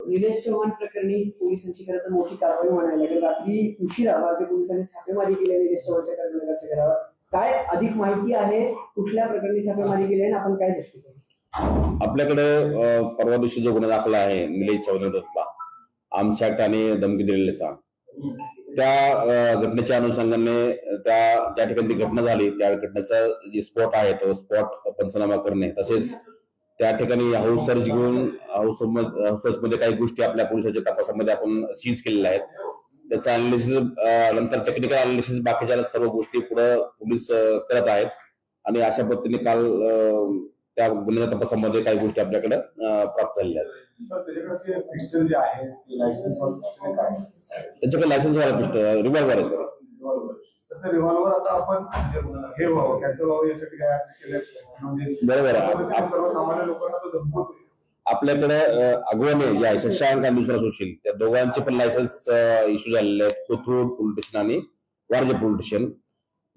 निलेश चव्हाण प्रकरणी पोलिसांची खरं तर मोठी कारवाई म्हणायला लागेल. रात्री उशिरा भारतीय पोलिसांनी छापेमारी केली निलेश चव्हाणच्या कर्मनगरच्या घरावर. काय अधिक माहिती आहे, कुठल्या प्रकरणी छापेमारी केली आणि आपण काय जप्त केलं? आपल्याकडे परवा दिवशी जो गुन्हा दाखला आहे निलेश चव्हाणचा आर्म्स ऍक्ट आणि धमकी दिलेल्याचा, त्या घटनेच्या अनुषंगाने ज्या ठिकाणी ती घटना झाली त्या घटनेचा जी स्पॉट आहे तो स्पॉट पंचनामा करणे, तसेच त्या ठिकाणी हाऊस सर्च घेऊन हाऊस सर्च मध्ये काही गोष्टी आपल्या पोलिसांच्या तपासामध्ये आपण सीज केलेल्या आहेत. त्याचं अनालिसिस नंतर टेक्निकल अनालिसिस बाकीच्या सर्व गोष्टी पुढे पोलीस करत आहेत आणि अशा पद्धतीने काल त्या गुन्ह्याच्या तपासामध्ये काही गोष्टी आपल्याकडे प्राप्त झालेल्या आहेत. त्याच्याकडे लायसन्स वाला पिस्टल रिव्हॉल्वर आहे सर. रिव्हॉल्वर आता आपण हे व्हावं कॅन्सल व्हावं यासाठी काय बरोबर आहे. सर्वसामान्य लोकांना तो धमकवतोय. आपल्याकडे अगवाने जे आहे शशांक आणि दुसरा सुशील, त्या दोघांचे पण लायसन्स इश्यू झालेले आहेत, कोथरूड पोलीस स्टेशन आणि वारजे पोलीस स्टेशन.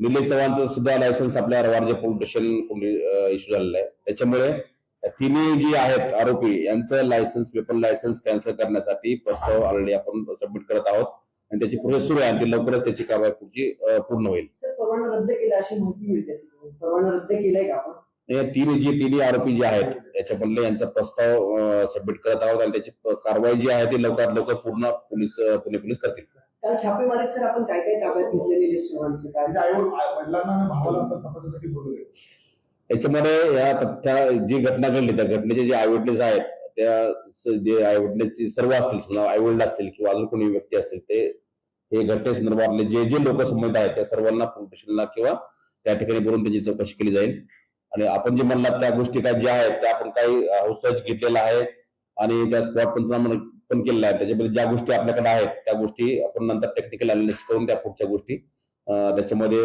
निलेश चव्हाणचं सुद्धा लायसन्स आपल्या वारजे पोलीस स्टेशन इश्यू झालेलं आहे. त्याच्यामुळे तिन्ही जी आहेत आरोपी यांचं लायसन्स वेपन लायसन्स कॅन्सल करण्यासाठी प्रस्ताव ऑलरेडी आपण सबमिट करत आहोत आणि त्याची प्रोसेस सुरू आहे आणि लवकरच त्याची कारवाई पुढची पूर्ण होईल. सर, परवाना रद्द केला अशी माहिती मिळते. परवाना रद्द केलाय का आपण? तिन्ही आरोपी जे आहेत त्याच्यामधले यांचा प्रस्ताव सबमिट करत आहोत आणि त्याची कारवाई जी आहे ती लवकरात लवकर पूर्ण पुणे पोलीस करतील. काल छापेमारीत सर आपण काय काय ताब्यात घेतले निलेश चव्हाणचं? काय वडिलांना आणि भावाला तपासासाठी बोलवले. याच्यामध्ये जी घटना घडली त्या घटनेचे जे आयविटनेस आहेत, त्या जे आयविटनेस सर्व असतील, आईवडील असतील किंवा अजून कोणी व्यक्ती असतील, ते हे घटनेसंदर्भातले जे लोक संबंधित आहेत त्या सर्वांना पोलीस स्टेशनला किंवा त्या ठिकाणी बोलून त्याची चौकशी केली जाईल. आणि आपण जे म्हणलात त्या गोष्टी काय ज्या आहेत त्या आपण काही हाऊस सर्च घेतलेला आहे आणि त्या स्पॉट पंचनामा पण केलेला आहे. त्याच्यामध्ये ज्या गोष्टी आपल्याकडे आहेत त्या गोष्टी आपण नंतर टेक्निकल अनालिसिस करून त्या पुढच्या गोष्टी त्याच्यामध्ये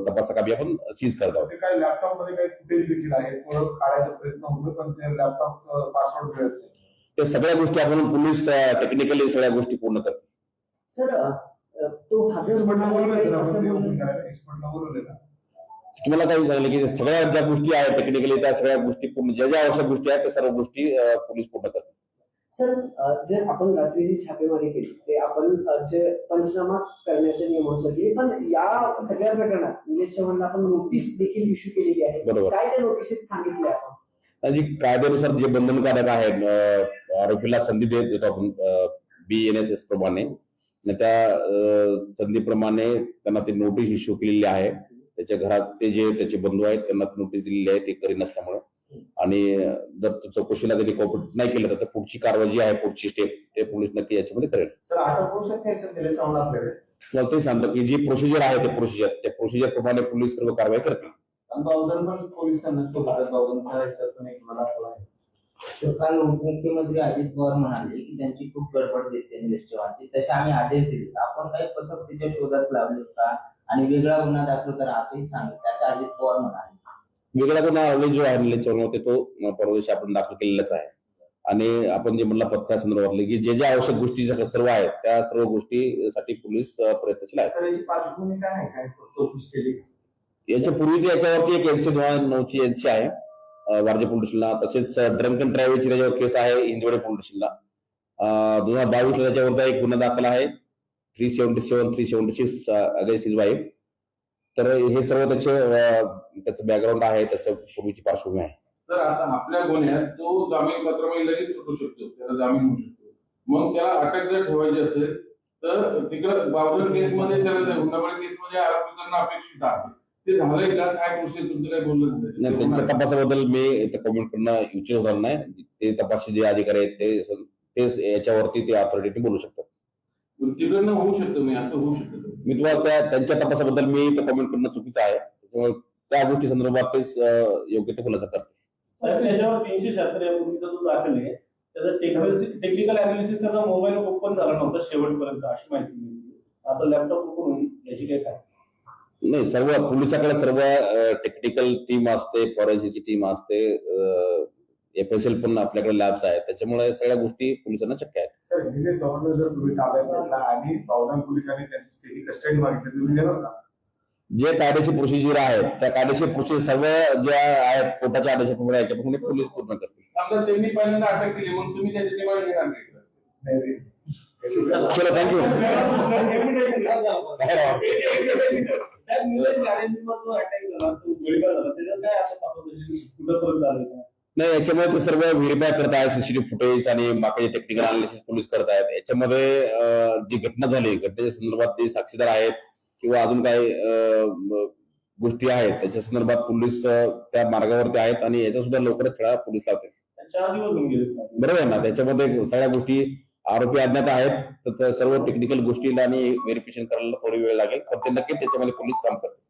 तपासाकामी आपण सीज करत आहोत. काही लॅपटॉप मध्ये काही फुटेज देखील आहे, काढायचा प्रयत्न होतो पण ते लॅपटॉपचं पासवर्ड मिळत नाही. ते सगळ्या गोष्टी आपण पोलीस टेक्निकली सगळ्या गोष्टी पूर्ण करतो. सर, तो हजर एक्सपर्टला बोलवलेला. तुम्हाला काही सांगितलं की सगळ्या ज्या गोष्टी आहेत टेक्निकली त्या सगळ्या गोष्टी पूर्ण ज्या आवश्यक गोष्टी आहेत त्या सर्व गोष्टी पोलीस पूर्ण करतात. सर, जे आपण रात्री जी छापेमारी केली ते आपण जे पंचनामा करण्याचे नियमानुसार केली, पण या सगळ्या प्रकरणात निलेश चव्हाणला आपण नोटीस देखील इश्यू केलेली आहे. बरोबर. काय त्या नोटीसीत सांगितले आपण? जी कायद्यानुसार जे बंधनकारक आहेत, आरोपीला संधी देतो आपण BNSS प्रमाणे, त्या संधीप्रमाणे त्यांना ती नोटीस इश्यू केलेली आहे. त्याच्या घरात त्याचे बंधू आहेत त्यांना नोटीस दिलेली आहे ते करी नसल्यामुळे, आणि जर चौकशीला त्यांनी कॉपरेट नाही केलं तर पुढची कारवाई जी आहे पुढची स्टेप ते पोलीस नक्की याच्यामध्ये करेल. सर, अटक होऊ शकते निलेश चव्हाण आपल्याकडे? मला ते सांगतो की जी प्रोसिजर आहे त्या प्रोसिजर प्रमाणे पोलीस सर्व कारवाई करतील. बावधन पण पोलीस त्यांना काल उपमुख्यमंत्री अजित पवार म्हणाले की त्यांची खूप गडबड दिसते निलेश चव्हाणची, तसे आम्ही आदेश दिले. आपण काही पथक तिच्या शोधात लावले का आणि वेगळा गुन्हा दाखल करा असंही सांगितलं, असं अजित पवार म्हणाले. वेगळा गुन्हा जो आहे निलेश चव्हाण तो परवा दिवशी आपण दाखल केलेलाच आहे आणि आपण जे म्हणलं पथका संदर्भातले की जे आवश्यक गोष्टी सर्व आहेत त्या सर्व गोष्टीसाठी पोलीस प्रयत्नशील आहेत. पार्श्वभूमी काय आहे, काय चौकशी केली? याच्या पूर्वीच याच्यावरती एक 109ची एनसी आहे वारजे पोलीस स्टेशनला, तसेच ड्रंक अँड ड्रायव्हरची त्याच्यावर केस आहे इंदोरे पोलीस स्टेशनला. 2022 त्याच्यावरती एक गुन्हा दाखल आहे 376 अगेन्स्ट हिज वाईफ. तर हे सर्व त्याचं बॅकग्राऊंड आहे, त्याचं पूर्वीची पार्श्वभूमी आहे. सर, आता आपल्या गुन्ह्यात तो जामीन पत्रामध्ये लगेच सुटू शकतो, त्याला जामीन होऊ शकतो. मग त्याला अटक जर ठेवायची असेल तर तिकडे बावधन केसमध्ये त्याला हुंडाबळी केसमध्ये आरोपी करणं अपेक्षित आहे. ते झालंय का? काय प्रोसेस तुमचं काय बोललं नाही? त्यांच्या तपासाबद्दल मी कमेंट करणं इच्छित होणार नाही. ते तपासी जे अधिकारी आहेत ते याच्यावरती ते अथॉरिटी बोलू शकतात. तिकडनं होऊ शकतं, मी असं होऊ शकतं. मी तुम्हाला त्यांच्या तपासाबद्दल मी कमेंट करणं चुकीचं आहे, त्यामुळे त्या गोष्टी संदर्भात तेच योग्य ते खुलासा करते. त्याच्यावर 376 या पूर्वीचा जो दाखल आहे त्याचा टेक्निकल अनालिसिस त्याचा मोबाईल ओपन झाला नव्हता शेवटपर्यंत अशी माहिती मिळते. आता लॅपटॉप ओपन होईल याची काय? नाही, सर्व पोलिसाकडे सर्व टेक्निकल टीम असते, फॉरेन्सिकची टीम असते, FSL पण आपल्याकडे लॅब्स आहेत, त्याच्यामुळे सगळ्या गोष्टी पोलिसांना शक्य आहेत. सर, निलेश चव्हाण जर तुम्ही ताब्यात घेतला आणि बावधन पोलिसांनी त्याची कस्टडी मागितली तुम्ही देणार का? जे कायदेशीर प्रोसिजर आहेत त्या कायदेशीर प्रोसिजर सर्व ज्या आहेत कोर्टाच्या आदेशाप्रमाणे याच्याप्रमाणे पोलीस पूर्ण करतील. समजा त्यांनी पहिल्यांदा अटक केली मग तुम्ही त्याची डिमांड घेणार नाही? नाही, चलो थँक्यू साहेब, निलेश गारेंमधून अटॅक झाला, तो गोळीबार झाला, त्याच्यात काय आता तपासाची कुठंपर्यंत आले का? नाही, याच्यामध्ये ते सर्व व्हेरीफाय करत आहेत, सीसीटीव्ही फुटेज आणि बाकीचे टेक्निकल अनालिसिस पोलीस करत आहेत. याच्यामध्ये जी घटना झाली, घटनेच्या संदर्भात जे साक्षीदार आहेत किंवा अजून काही गोष्टी आहेत त्याच्या संदर्भात पोलीस त्या मार्गावरती आहेत आणि याच्या सुद्धा लवकरच छडा पोलीस लावतील. 4 दिवस होऊन गेले. बरोबर आहे ना. त्याच्यामध्ये सगळ्या गोष्टी आरोपी अज्ञात आहेत, तर सर्व टेक्निकल गोष्टीला आणि व्हेरिफिकेशन करायला थोडी वेळ लागेल, पण ते नक्कीच त्याच्यामध्ये पोलीस काम करतील.